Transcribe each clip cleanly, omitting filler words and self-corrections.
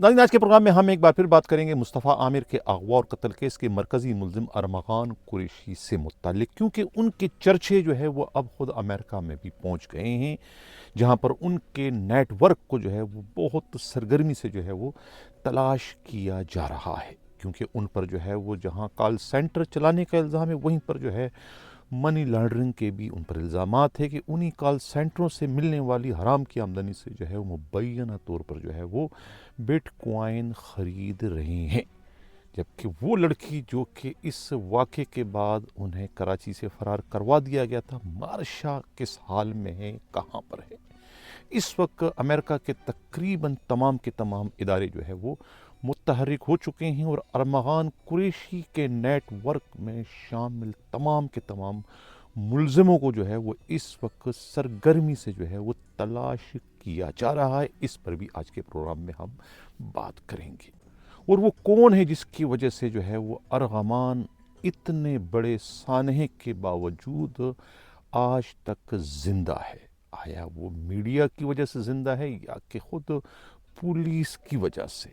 ناظرین، آج کے پروگرام میں ہم ایک بار پھر بات کریں گے مصطفیٰ عامر کے اغوا اور قتل کیس کے مرکزی ملزم ارمغان قریشی سے متعلق، کیونکہ ان کے چرچے جو ہے وہ اب خود امریکہ میں بھی پہنچ گئے ہیں، جہاں پر ان کے نیٹ ورک کو جو ہے وہ بہت سرگرمی سے جو ہے وہ تلاش کیا جا رہا ہے، کیونکہ ان پر جو ہے وہ جہاں کال سینٹر چلانے کا الزام ہے، وہیں پر جو ہے منی لانڈرنگ کے بھی ان پر الزامات ہیں کہ انہی کال سینٹروں سے ملنے والی حرام کی آمدنی سے جو ہے وہ مبینہ طور پر جو ہے وہ بٹ کوائن خرید رہے ہیں، جبکہ وہ لڑکی جو کہ اس واقعے کے بعد انہیں کراچی سے فرار کروا دیا گیا تھا، مارشا کس حال میں ہے، کہاں پر ہے؟ اس وقت امریکہ کے تقریباً تمام کے تمام ادارے جو ہے وہ متحرک ہو چکے ہیں، اور ارمغان قریشی کے نیٹ ورک میں شامل تمام کے تمام ملزموں کو جو ہے وہ اس وقت سرگرمی سے جو ہے وہ تلاش کیا جا رہا ہے۔ اس پر بھی آج کے پروگرام میں ہم بات کریں گے، اور وہ کون ہے جس کی وجہ سے جو ہے وہ ارغمان اتنے بڑے سانحے کے باوجود آج تک زندہ ہے؟ آیا وہ میڈیا کی وجہ سے زندہ ہے یا کہ خود پولیس کی وجہ سے؟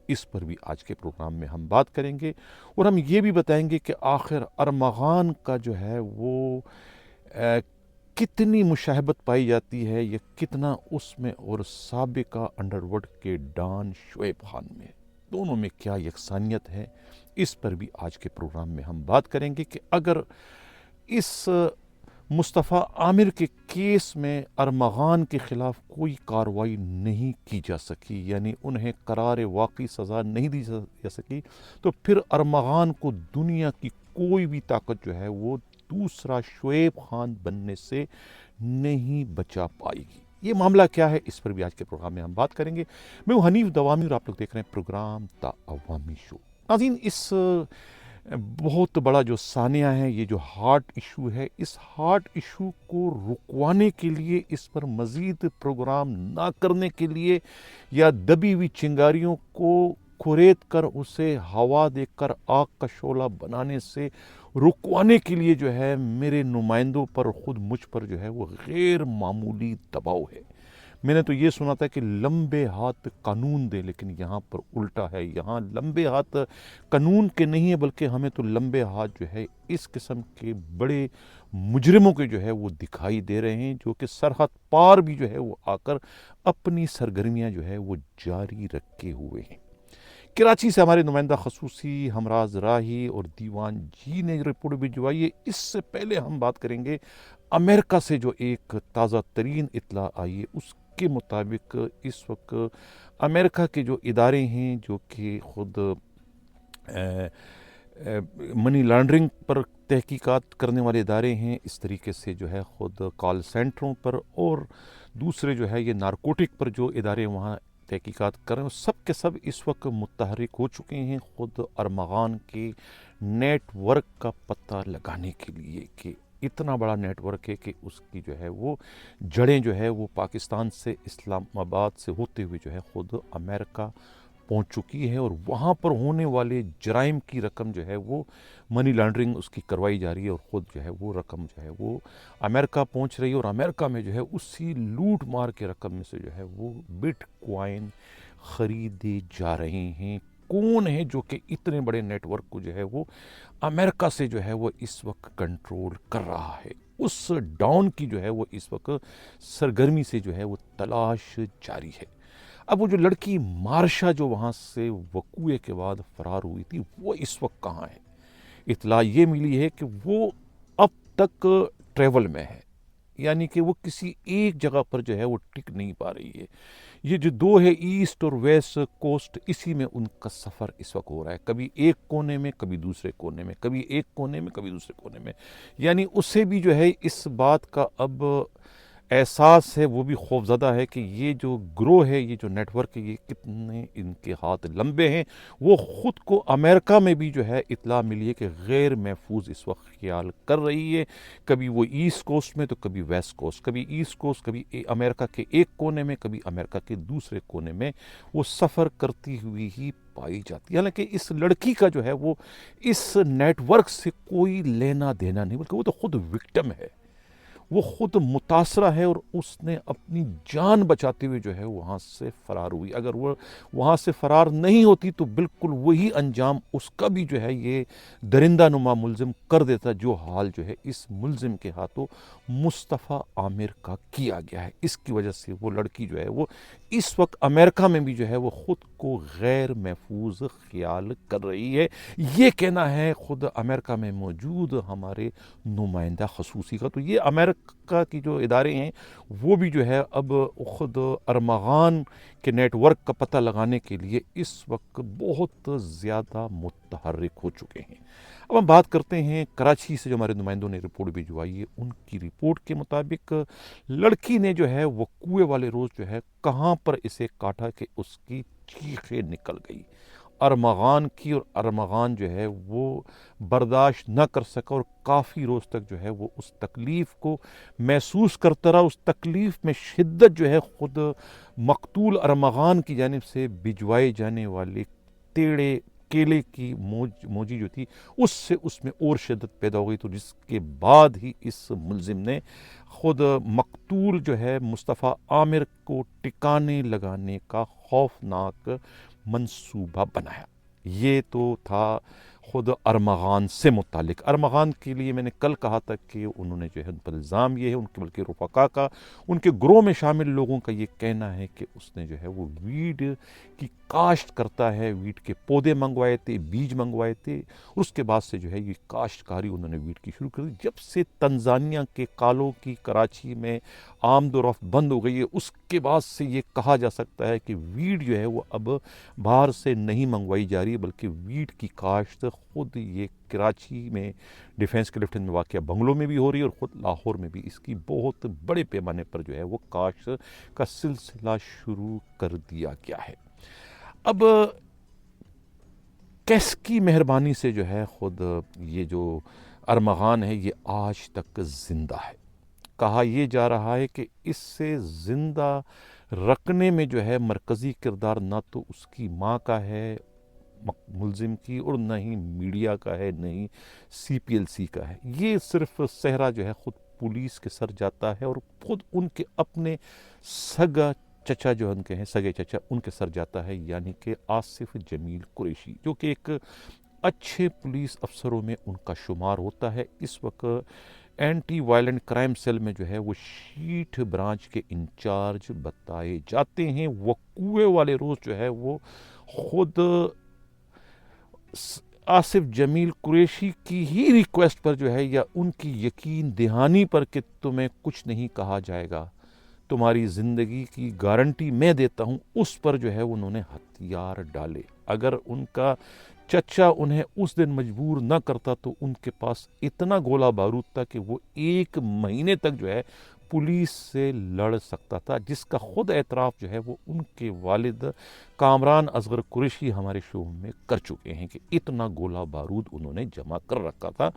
اس پر بھی آج کے پروگرام میں ہم بات کریں گے، اور ہم یہ بھی بتائیں گے کہ آخر ارمغان کا جو ہے وہ کتنی مشاہبت پائی جاتی ہے یا کتنا اس میں اور سابقہ انڈر ورلڈ کے ڈان شعیب خان میں، دونوں میں کیا یکسانیت ہے؟ اس پر بھی آج کے پروگرام میں ہم بات کریں گے کہ اگر اس مصطفیٰ عامر کے کیس میں ارمغان کے خلاف کوئی کارروائی نہیں کی جا سکی، یعنی انہیں قرار واقعی سزا نہیں دی جا سکی، تو پھر ارمغان کو دنیا کی کوئی بھی طاقت جو ہے وہ دوسرا شعیب خان بننے سے نہیں بچا پائے گی۔ یہ معاملہ کیا ہے، اس پر بھی آج کے پروگرام میں ہم بات کریں گے۔ میں ہوں حنیف دوامی اور آپ لوگ دیکھ رہے ہیں پروگرام دا عوامی شو۔ ناظرین، اس بہت بڑا جو سانحہ ہے، یہ جو ہارٹ ایشو ہے، اس ہارٹ ایشو کو رکوانے کے لیے، اس پر مزید پروگرام نہ کرنے کے لیے، یا دبی ہوئی چنگاریوں کو کھرید کر اسے ہوا دے کر آگ کا شعلہ بنانے سے رکوانے کے لیے جو ہے میرے نمائندوں پر، خود مجھ پر جو ہے وہ غیر معمولی دباؤ ہے۔ میں نے تو یہ سنا تھا کہ لمبے ہاتھ قانون دے، لیکن یہاں پر الٹا ہے، یہاں لمبے ہاتھ قانون کے نہیں ہیں، بلکہ ہمیں تو لمبے ہاتھ جو ہے اس قسم کے بڑے مجرموں کے جو ہے وہ دکھائی دے رہے ہیں، جو کہ سرحد پار بھی جو ہے وہ آ کر اپنی سرگرمیاں جو ہے وہ جاری رکھے ہوئے ہیں۔ کراچی سے ہمارے نمائندہ خصوصی ہمراز راہی اور دیوان جی نے رپورٹ بھجوائی ہے۔ اس سے پہلے ہم بات کریں گے امریکہ سے جو ایک تازہ ترین اطلاع آئی ہے، اس کے مطابق اس وقت امریکہ کے جو ادارے ہیں جو کہ خود منی لانڈرنگ پر تحقیقات کرنے والے ادارے ہیں، اس طریقے سے جو ہے خود کال سینٹروں پر اور دوسرے جو ہے یہ نارکوٹک پر جو ادارے وہاں تحقیقات کر رہے ہیں، سب کے سب اس وقت متحرک ہو چکے ہیں خود ارمغان کے نیٹ ورک کا پتہ لگانے کے لیے، کہ اتنا بڑا نیٹ ورک ہے کہ اس کی جو ہے وہ جڑیں جو ہے وہ پاکستان سے، اسلام آباد سے ہوتے ہوئے جو ہے خود امریکہ پہنچ چکی ہے، اور وہاں پر ہونے والے جرائم کی رقم جو ہے وہ منی لانڈرنگ اس کی کروائی جا رہی ہے، اور خود جو ہے وہ رقم جو ہے وہ امریکہ پہنچ رہی ہے، اور امریکہ میں جو ہے اسی لوٹ مار کے رقم میں سے جو ہے وہ بٹ کوائن خریدے جا رہے ہیں۔ کون ہے جو کہ اتنے بڑے نیٹ ورک کو جو ہے وہ امریکہ سے جو ہے وہ اس وقت کنٹرول کر رہا ہے؟ اس ڈاؤن کی جو ہے وہ اس وقت سرگرمی سے جو ہے وہ تلاش جاری ہے۔ اب وہ جو لڑکی مارشا جو وہاں سے وقوعے کے بعد فرار ہوئی تھی، وہ اس وقت کہاں ہے؟ اطلاع یہ ملی ہے کہ وہ اب تک ٹریول میں ہے، یعنی کہ وہ کسی ایک جگہ پر جو ہے وہ ٹک نہیں پا رہی ہے۔ یہ جو دو ہے، ایسٹ اور ویسٹ کوسٹ، اسی میں ان کا سفر اس وقت ہو رہا ہے، کبھی ایک کونے میں کبھی دوسرے کونے میں، کبھی ایک کونے میں کبھی دوسرے کونے میں، یعنی اسے بھی جو ہے اس بات کا اب احساس ہے، وہ بھی خوف زدہ ہے کہ یہ جو گروہ ہے، یہ جو نیٹ ورک ہے، یہ کتنے ان کے ہاتھ لمبے ہیں۔ وہ خود کو امریکہ میں بھی جو ہے اطلاع ملی ہے کہ غیر محفوظ اس وقت خیال کر رہی ہے، کبھی وہ ایسٹ کوسٹ میں تو کبھی ویسٹ کوسٹ، کبھی ایسٹ کوسٹ، کبھی امریکہ کے ایک کونے میں، کبھی امریکہ کے دوسرے کونے میں وہ سفر کرتی ہوئی ہی پائی جاتی ہے۔ حالانکہ اس لڑکی کا جو ہے وہ اس نیٹ ورک سے کوئی لینا دینا نہیں، بلکہ وہ تو خود وکٹم ہے، وہ خود متاثرہ ہے اور اس نے اپنی جان بچاتے ہوئے جو ہے وہاں سے فرار ہوئی. اگر وہ وہاں سے فرار نہیں ہوتی تو بالکل وہی انجام اس کا بھی جو ہے یہ درندہ نما ملزم کر دیتا جو حال جو ہے اس ملزم کے ہاتھوں مصطفیٰ عامر کا کیا گیا ہے. اس کی وجہ سے وہ لڑکی جو ہے وہ اس وقت امریکہ میں بھی جو ہے وہ خود کو غیر محفوظ خیال کر رہی ہے. یہ کہنا ہے خود امریکہ میں موجود ہمارے نمائندہ خصوصی کا. تو یہ امریکہ کی جو ادارے ہیں وہ بھی جو ہے اب خود ارمغان کے نیٹ ورک کا پتہ لگانے کے لیے اس وقت بہت زیادہ متحرک ہو چکے ہیں. اب ہم بات کرتے ہیں کراچی سے جو ہمارے نمائندوں نے رپورٹ بھجوائی ہے. ان کی رپورٹ کے مطابق لڑکی نے جو ہے وہ کنویں والے روز جو ہے کہاں پر اسے کاٹا کہ اس کی چیخیں نکل گئی ارمغان کی، اور ارمغان جو ہے وہ برداشت نہ کر سکا اور کافی روز تک جو ہے وہ اس تکلیف کو محسوس کرتا رہا. اس تکلیف میں شدت جو ہے خود مقتول ارمغان کی جانب سے بھجوائے جانے والے ٹیڑے کیلے کی موجی جو تھی اس میں اور شدت پیدا ہو گئی. تو جس کے بعد ہی اس ملزم نے خود مقتول جو ہے مصطفیٰ عامر کو ٹکانے لگانے کا خوفناک منصوبہ بنایا. یہ تو تھا خود ارمغان سے متعلق. ارمغان کے لیے میں نے کل کہا تھا کہ انہوں نے جو ہے ان پر الزام یہ ہے ان کے بلکہ رفقا کا، ان کے گروہ میں شامل لوگوں کا یہ کہنا ہے کہ اس نے جو ہے وہ ویڈ کی کاشت کرتا ہے، ویڈ کے پودے منگوائے تھے، بیج منگوائے تھے، اور اس کے بعد سے جو ہے یہ کاشتکاری انہوں نے ویڈ کی شروع کر دی. جب سے تنزانیہ کے کالوں کی کراچی میں آمد و رفت بند ہو گئی ہے اس کے بعد سے یہ کہا جا سکتا ہے کہ ویڈ جو ہے وہ اب باہر سے نہیں منگوائی جا رہی ہے، بلکہ ویڈ کی کاشت خود یہ کراچی میں ڈیفینس کے لیفٹیننٹ میں واقع بنگلوں میں بھی ہو رہی ہے، اور خود لاہور میں بھی اس کی بہت بڑے پیمانے پر جو ہے وہ کاشت کا سلسلہ شروع کر دیا گیا ہے. اب کیس کی مہربانی سے جو ہے خود یہ جو ارمغان ہے یہ آج تک زندہ ہے. کہا یہ جا رہا ہے کہ اس سے زندہ رکھنے میں جو ہے مرکزی کردار نہ تو اس کی ماں کا ہے ملزم کی، اور نہ ہی میڈیا کا ہے، نہ ہی سی پی ایل سی کا ہے. یہ صرف صحرا جو ہے خود پولیس کے سر جاتا ہے، اور خود ان کے اپنے سگا چچا جو ان کے ہیں سگے چچا ان کے سر جاتا ہے، یعنی کہ آصف جمیل قریشی جو کہ ایک اچھے پولیس افسروں میں ان کا شمار ہوتا ہے. اس وقت اینٹی وائلنٹ کرائم سیل میں جو ہے وہ شیٹ برانچ کے انچارج بتائے جاتے ہیں. وہ کنویں والے روز جو ہے وہ خود آصف جمیل قریشی کی ہی ریکویسٹ پر جو ہے یا ان کی یقین دہانی پر کہ تمہیں کچھ نہیں کہا جائے گا، تمہاری زندگی کی گارنٹی میں دیتا ہوں، اس پر جو ہے انہوں نے ہتھیار ڈالے. اگر ان کا چچا انہیں اس دن مجبور نہ کرتا تو ان کے پاس اتنا گولہ بارود تھا کہ وہ 1 مہینے تک جو ہے پولیس سے لڑ سکتا تھا، جس کا خود اعتراف جو ہے وہ ان کے والد کامران اصغر قریشی ہمارے شو میں کر چکے ہیں کہ اتنا گولہ بارود انہوں نے جمع کر رکھا تھا.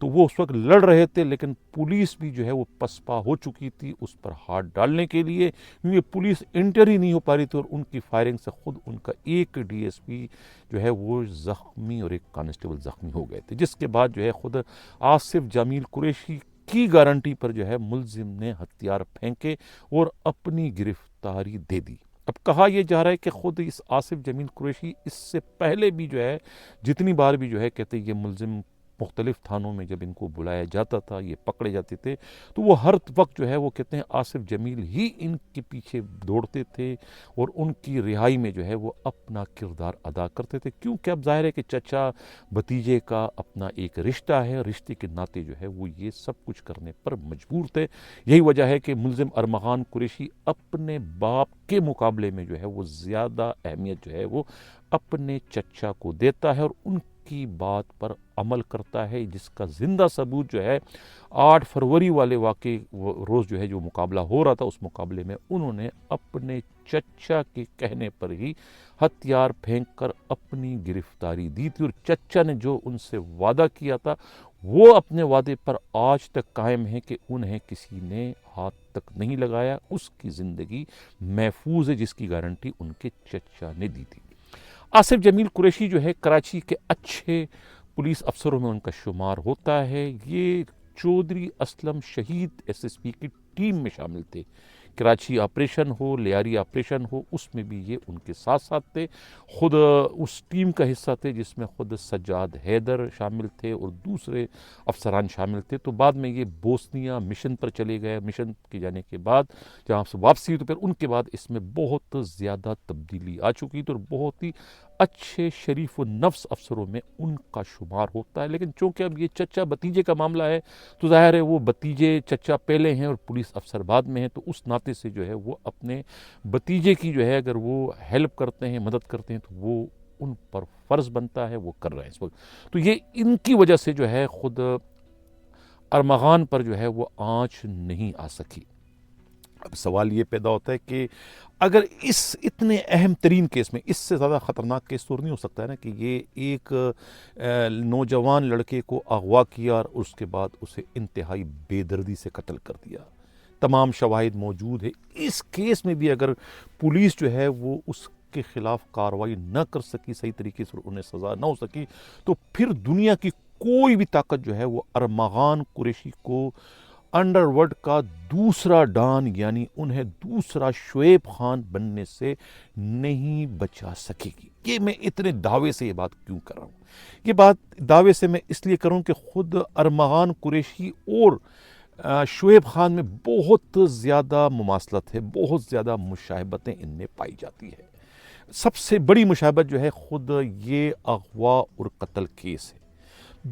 تو وہ اس وقت لڑ رہے تھے، لیکن پولیس بھی جو ہے وہ پسپا ہو چکی تھی اس پر ہاتھ ڈالنے کے لیے، کیونکہ پولیس انٹر ہی نہیں ہو پا رہی تھی، اور ان کی فائرنگ سے خود ان کا ایک ڈی ایس پی جو ہے وہ زخمی اور ایک کانسٹیبل زخمی ہو گئے تھے. جس کے بعد جو ہے خود آصف جمیل قریشی کی گارنٹی پر جو ہے ملزم نے ہتھیار پھینکے اور اپنی گرفتاری دے دی. اب کہا یہ جا رہا ہے کہ خود اس آصف جمیل قریشی اس سے پہلے بھی جو ہے جتنی بار بھی جو ہے کہتے یہ ملزم مختلف تھانوں میں جب ان کو بلایا جاتا تھا، یہ پکڑے جاتے تھے، تو وہ ہر وقت جو ہے وہ کہتے ہیں آصف جمیل ہی ان کے پیچھے دوڑتے تھے اور ان کی رہائی میں جو ہے وہ اپنا کردار ادا کرتے تھے. کیونکہ اب ظاہر ہے کہ چچا بھتیجے کا اپنا ایک رشتہ ہے، رشتے کے ناطے جو ہے وہ یہ سب کچھ کرنے پر مجبور تھے. یہی وجہ ہے کہ ملزم ارمغان قریشی اپنے باپ کے مقابلے میں جو ہے وہ زیادہ اہمیت جو ہے وہ اپنے چچا کو دیتا ہے اور ان کی بات پر عمل کرتا ہے، جس کا زندہ ثبوت جو ہے 8 فروری والے واقعے روز جو ہے جو مقابلہ ہو رہا تھا اس مقابلے میں انہوں نے اپنے چچا کے کہنے پر ہی ہتھیار پھینک کر اپنی گرفتاری دی تھی، اور چچا نے جو ان سے وعدہ کیا تھا وہ اپنے وعدے پر آج تک قائم ہے کہ انہیں کسی نے ہاتھ تک نہیں لگایا. اس کی زندگی محفوظ ہے جس کی گارنٹی ان کے چچا نے دی تھی. آصف جمیل قریشی جو ہے کراچی کے اچھے پولیس افسروں میں ان کا شمار ہوتا ہے. یہ چودھری اسلم شہید SSP کی ٹیم میں شامل تھے۔ کراچی آپریشن ہو، لیاری آپریشن ہو، اس میں بھی یہ ان کے ساتھ ساتھ تھے، خود اس ٹیم کا حصہ تھے جس میں خود سجاد حیدر شامل تھے اور دوسرے افسران شامل تھے۔ تو بعد میں یہ بوسنیا مشن پر چلے گئے، مشن کے جانے کے بعد جہاں سے واپسی ہوئی تو پھر ان کے بعد اس میں بہت زیادہ تبدیلی آ چکی تھی اور بہت ہی اچھے شریف و نفس افسروں میں ان کا شمار ہوتا ہے۔ لیکن چونکہ اب یہ چچا بھتیجے کا معاملہ ہے تو ظاہر ہے وہ بھتیجے چچا پہلے ہیں اور پولیس افسر بعد میں ہیں، تو اس ناطے سے جو ہے وہ اپنے بھتیجے کی جو ہے اگر وہ ہیلپ کرتے ہیں، مدد کرتے ہیں تو وہ ان پر فرض بنتا ہے، وہ کر رہے ہیں اس وقت۔ تو یہ ان کی وجہ سے جو ہے خود ارمغان پر جو ہے وہ آنچ نہیں آ سکی۔ اب سوال یہ پیدا ہوتا ہے کہ اگر اس اتنے اہم ترین کیس میں اس سے زیادہ خطرناک کیس تو نہیں ہو سکتا ہے نا، کہ یہ ایک نوجوان لڑکے کو اغوا کیا اور اس کے بعد اسے انتہائی بے دردی سے قتل کر دیا، تمام شواہد موجود ہے۔ اس کیس میں بھی اگر پولیس جو ہے وہ اس کے خلاف کارروائی نہ کر سکی صحیح طریقے سے اور انہیں سزا نہ ہو سکی، تو پھر دنیا کی کوئی بھی طاقت جو ہے وہ ارمغان قریشی کو انڈر ورلڈ کا دوسرا ڈان یعنی انہیں دوسرا شعیب خان بننے سے نہیں بچا سکے گی۔ یہ میں اتنے دعوے سے یہ بات کیوں کر رہا ہوں؟ یہ بات دعوے سے میں اس لیے کروں کہ خود ارمغان قریشی اور شعیب خان میں بہت زیادہ مماثلت ہے، بہت زیادہ مشابہتیں ان میں پائی جاتی ہے۔ سب سے بڑی مشابہت جو ہے خود یہ اغوا اور قتل کیس ہے،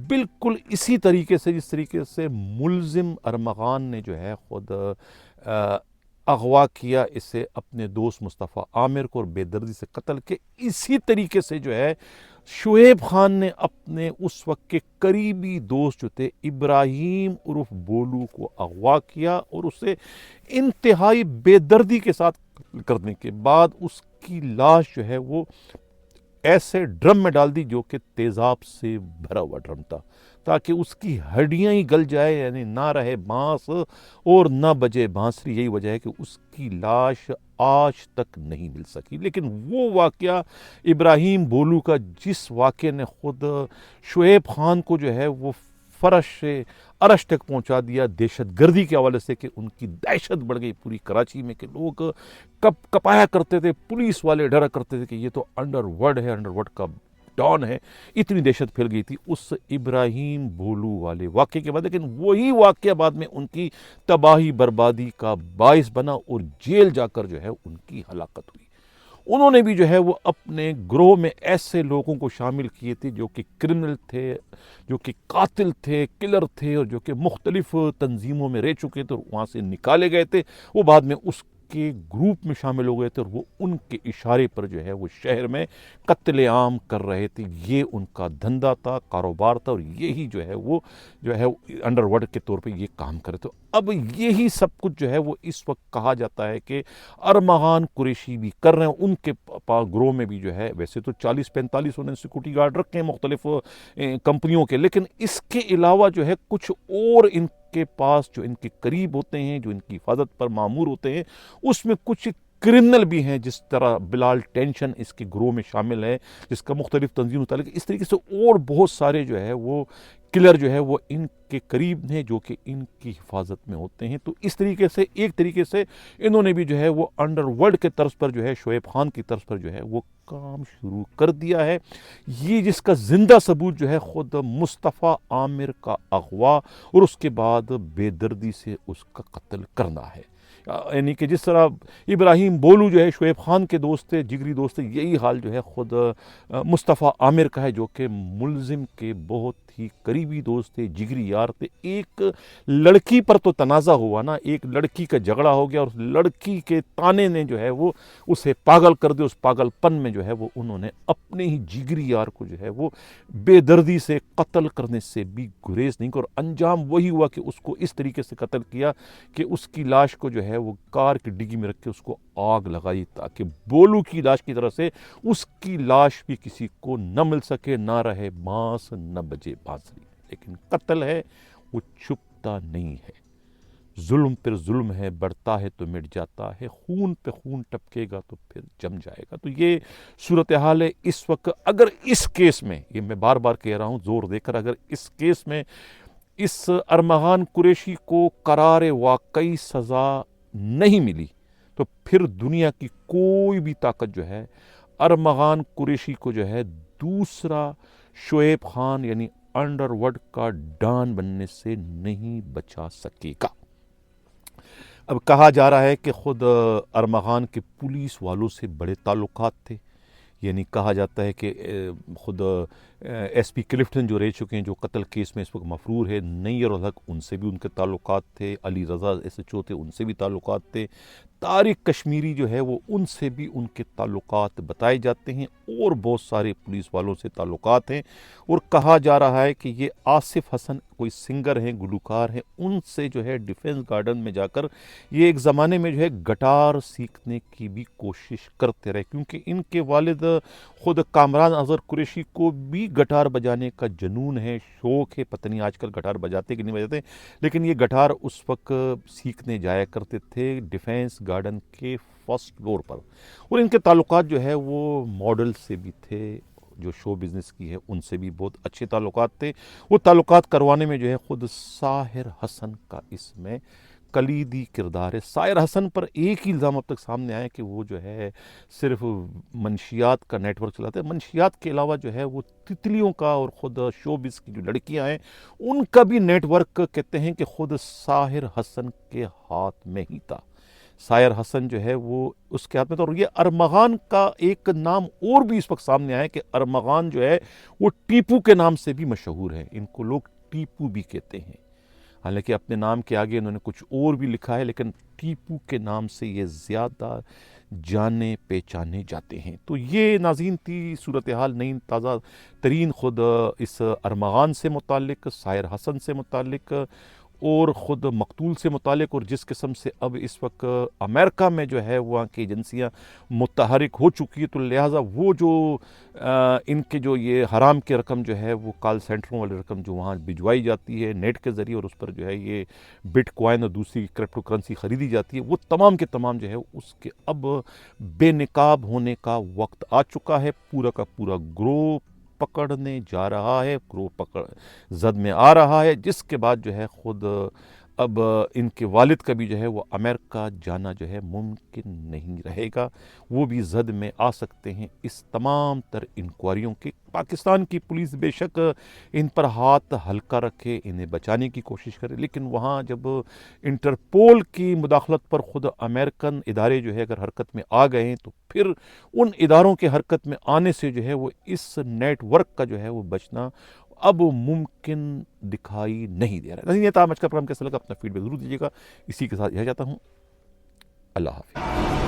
بالکل اسی طریقے سے جس طریقے سے ملزم ارمغان نے جو ہے خود اغوا کیا اسے اپنے دوست مصطفیٰ عامر کو اور بے دردی سے قتل کے، اسی طریقے سے جو ہے شعیب خان نے اپنے اس وقت کے قریبی دوست جو تھے ابراہیم عرف بولو کو اغوا کیا اور اسے انتہائی بے دردی کے ساتھ قتل کرنے کے بعد اس کی لاش جو ہے وہ ایسے ڈرم میں ڈال دی جو کہ تیزاب سے بھرا ہوا ڈرم تھا، تاکہ اس کی ہڈیاں ہی گل جائے، یعنی نہ رہے بانس اور نہ بجے بانسری۔ یہی وجہ ہے کہ اس کی لاش آج تک نہیں مل سکی۔ لیکن وہ واقعہ ابراہیم بولو کا، جس واقعے نے خود شعیب خان کو جو ہے وہ فرش سے عرش تک پہنچا دیا دہشت گردی کے حوالے سے، کہ ان کی دہشت بڑھ گئی پوری کراچی میں، کہ لوگ کپایا کرتے تھے، پولیس والے ڈرا کرتے تھے کہ یہ تو انڈر ورلڈ ہے، انڈر ورلڈ کا ڈان ہے، اتنی دہشت پھیل گئی تھی اس ابراہیم بولو والے واقعے کے بعد۔ لیکن وہی واقعہ بعد میں ان کی تباہی بربادی کا باعث بنا اور جیل جا کر جو ہے ان کی ہلاکت ہوئی۔ انہوں نے بھی جو ہے وہ اپنے گروہ میں ایسے لوگوں کو شامل کیے تھے جو کہ کرمنل تھے، جو کہ قاتل تھے، کلر تھے، اور جو کہ مختلف تنظیموں میں رہ چکے تھے اور وہاں سے نکالے گئے تھے۔ وہ بعد میں اس کے گروپ میں شامل ہو گئے تھے اور وہ ان کے اشارے پر جو ہے وہ شہر میں قتل عام کر رہے تھے۔ یہ ان کا دھندا تھا، کاروبار تھا، اور یہی جو ہے وہ انڈر ورلڈ کے طور پہ یہ کام کرے تھے۔ اب یہی سب کچھ جو ہے وہ اس وقت کہا جاتا ہے کہ ارمغان قریشی بھی کر رہے ہیں۔ ان کے گروہ میں بھی جو ہے ویسے تو 40-45 انہوں نے سیکورٹی گارڈ رکھے ہیں مختلف کمپنیوں کے، لیکن اس کے علاوہ جو ہے کچھ اور ان کے پاس جو ان کے قریب ہوتے ہیں، جو ان کی حفاظت پر مامور ہوتے ہیں، اس میں کچھ کرمنل بھی ہیں، جس طرح بلال ٹینشن اس کے گروہ میں شامل ہے، جس کا مختلف تنظیم متعلق، اس طریقے سے اور بہت سارے جو ہے وہ کلر جو ہے وہ ان کے قریب ہیں جو کہ ان کی حفاظت میں ہوتے ہیں۔ تو اس طریقے سے ایک طریقے سے انہوں نے بھی جو ہے وہ انڈر ورلڈ کے طرز پر جو ہے شعیب خان کی طرز پر جو ہے وہ کام شروع کر دیا ہے۔ یہ جس کا زندہ ثبوت جو ہے خود مصطفیٰ عامر کا اغوا اور اس کے بعد بے دردی سے اس کا قتل کرنا ہے۔ یعنی کہ جس طرح ابراہیم بولو جو ہے شعیب خان کے دوست تھے، جگری دوست تھے، یہی حال جو ہے خود مصطفیٰ عامر کا ہے، جو کہ ملزم کے بہت ہی قریبی دوست تھے، جگری یار تھے۔ ایک لڑکی پر تو تنازع ہوا نا، ایک لڑکی کا جھگڑا ہو گیا اور لڑکی کے تانے نے جو ہے وہ اسے پاگل کر دیا۔ اس پاگل پن میں جو ہے وہ انہوں نے اپنے ہی جگری یار کو جو ہے وہ بے دردی سے قتل کرنے سے بھی گریز نہیں کیا، اور انجام وہی ہوا کہ اس کو اس طریقے سے قتل کیا کہ اس کی لاش کو جو ہے وہ کار کی ڈگی میں رکھ کے اس کو آگ لگائی، تاکہ بولو کی لاش کی طرح سے اس کی لاش بھی کسی کو نہ مل سکے، نہ رہے بانس نہ بجے بانسری۔ لیکن قتل ہے وہ چھپتا نہیں ہے، ظلم پر ظلم ہے، بڑھتا ہے تو مٹ جاتا ہے، خون پہ خون ٹپکے گا تو پھر جم جائے گا۔ تو یہ صورتحال ہے اس وقت۔ اگر اس کیس میں، یہ میں بار بار کہہ رہا ہوں زور دے کر، اگر اس کیس میں اس ارمغان قریشی کو قرار واقعی سزا نہیں ملی تو پھر دنیا کی کوئی بھی طاقت جو ہے ارمغان قریشی کو جو ہے دوسرا شعیب خان یعنی انڈر ورلڈ کا ڈان بننے سے نہیں بچا سکے گا۔ اب کہا جا رہا ہے کہ خود ارمغان کے پولیس والوں سے بڑے تعلقات تھے، یعنی کہا جاتا ہے کہ خود ایس پی کلفٹن جو رہ چکے ہیں، جو قتل کیس میں اس وقت مفرور ہے، نیر الحق، ان سے بھی ان کے تعلقات تھے، Ali Raza S H O تھے، ان سے بھی تعلقات تھے، طارق کشمیری جو ہے وہ ان سے بھی ان کے تعلقات بتائے جاتے ہیں، اور بہت سارے پولیس والوں سے تعلقات ہیں، اور کہا جا رہا ہے کہ یہ آصف حسن کوئی سنگر ہیں، گلوکار ہیں، ان سے جو ہے ڈیفنس گارڈن میں جا کر یہ ایک زمانے میں جو ہے گٹار سیکھنے کی بھی کوشش کرتے رہے، کیونکہ ان کے والد خود کامران اظہر قریشی کو بھی گٹار بجانے کا جنون ہے، شوق ہے، پتہ نہیں آج کل گٹار بجاتے کہ نہیں بجاتے، لیکن یہ گٹار اس وقت سیکھنے جایا کرتے تھے ڈیفنس گارڈن کے فرسٹ فلور پر، اور ان کے تعلقات جو ہے وہ ماڈل سے بھی تھے، جو شو بزنس کی ہے ان سے بھی بہت اچھے تعلقات تھے۔ وہ تعلقات کروانے میں جو ہے خود ساحر حسن کا اس میں کلیدی کردار ہے۔ ساحر حسن پر ایک ہی الزام اب تک سامنے آیا کہ وہ جو ہے صرف منشیات کا نیٹ ورک چلاتے ہیں، منشیات کے علاوہ جو ہے وہ تتلیوں کا اور خود شو بز کی جو لڑکیاں ہیں ان کا بھی نیٹ ورک کہتے ہیں کہ خود ساحر حسن کے ہاتھ میں ہی تھا۔ ساحر حسن جو ہے وہ اس کے ہاتھ میں تھا، اور یہ ارمغان کا ایک نام اور بھی اس وقت سامنے آیا کہ ارمغان جو ہے وہ ٹیپو کے نام سے بھی مشہور ہے، ان کو لوگ ٹیپو بھی کہتے ہیں، حالانکہ اپنے نام کے آگے انہوں نے کچھ اور بھی لکھا ہے، لیکن ٹیپو کے نام سے یہ زیادہ جانے پہچانے جاتے ہیں۔ تو یہ ناظرین تھی صورتحال نئی تازہ ترین خود اس ارمغان سے متعلق، ساحر حسن سے متعلق، اور خود مقتول سے متعلق، اور جس قسم سے اب اس وقت امریکہ میں جو ہے وہاں کی ایجنسیاں متحرک ہو چکی ہے، تو لہٰذا وہ جو ان کے جو یہ حرام کی رقم جو ہے وہ کال سینٹروں والی رقم جو وہاں بھجوائی جاتی ہے نیٹ کے ذریعے، اور اس پر جو ہے یہ بٹ کوائن اور دوسری کرپٹو کرنسی خریدی جاتی ہے، وہ تمام کے تمام جو ہے اس کے اب بے نقاب ہونے کا وقت آ چکا ہے۔ پورا کا پورا گروہ پکڑنے جا رہا ہے، گروہ پکڑ زد میں آ رہا ہے، جس کے بعد جو ہے خود اب ان کے والد کا بھی جو ہے وہ امریکہ جانا جو ہے ممکن نہیں رہے گا، وہ بھی زد میں آ سکتے ہیں اس تمام تر انکوائریوں کے۔ پاکستان کی پولیس بے شک ان پر ہاتھ ہلکا رکھے، انہیں بچانے کی کوشش کرے، لیکن وہاں جب انٹرپول کی مداخلت پر خود امریکن ادارے جو ہے اگر حرکت میں آ گئے ہیں تو پھر ان اداروں کے حرکت میں آنے سے جو ہے وہ اس نیٹ ورک کا جو ہے وہ بچنا اب ممکن دکھائی نہیں دے رہا ہے۔ یہ تھا آج کا پروگرام، کیسا لگا اپنا فیڈ بیک ضرور دیجیے گا۔ اسی کے ساتھ یہ چاہتا ہوں، اللہ حافظ۔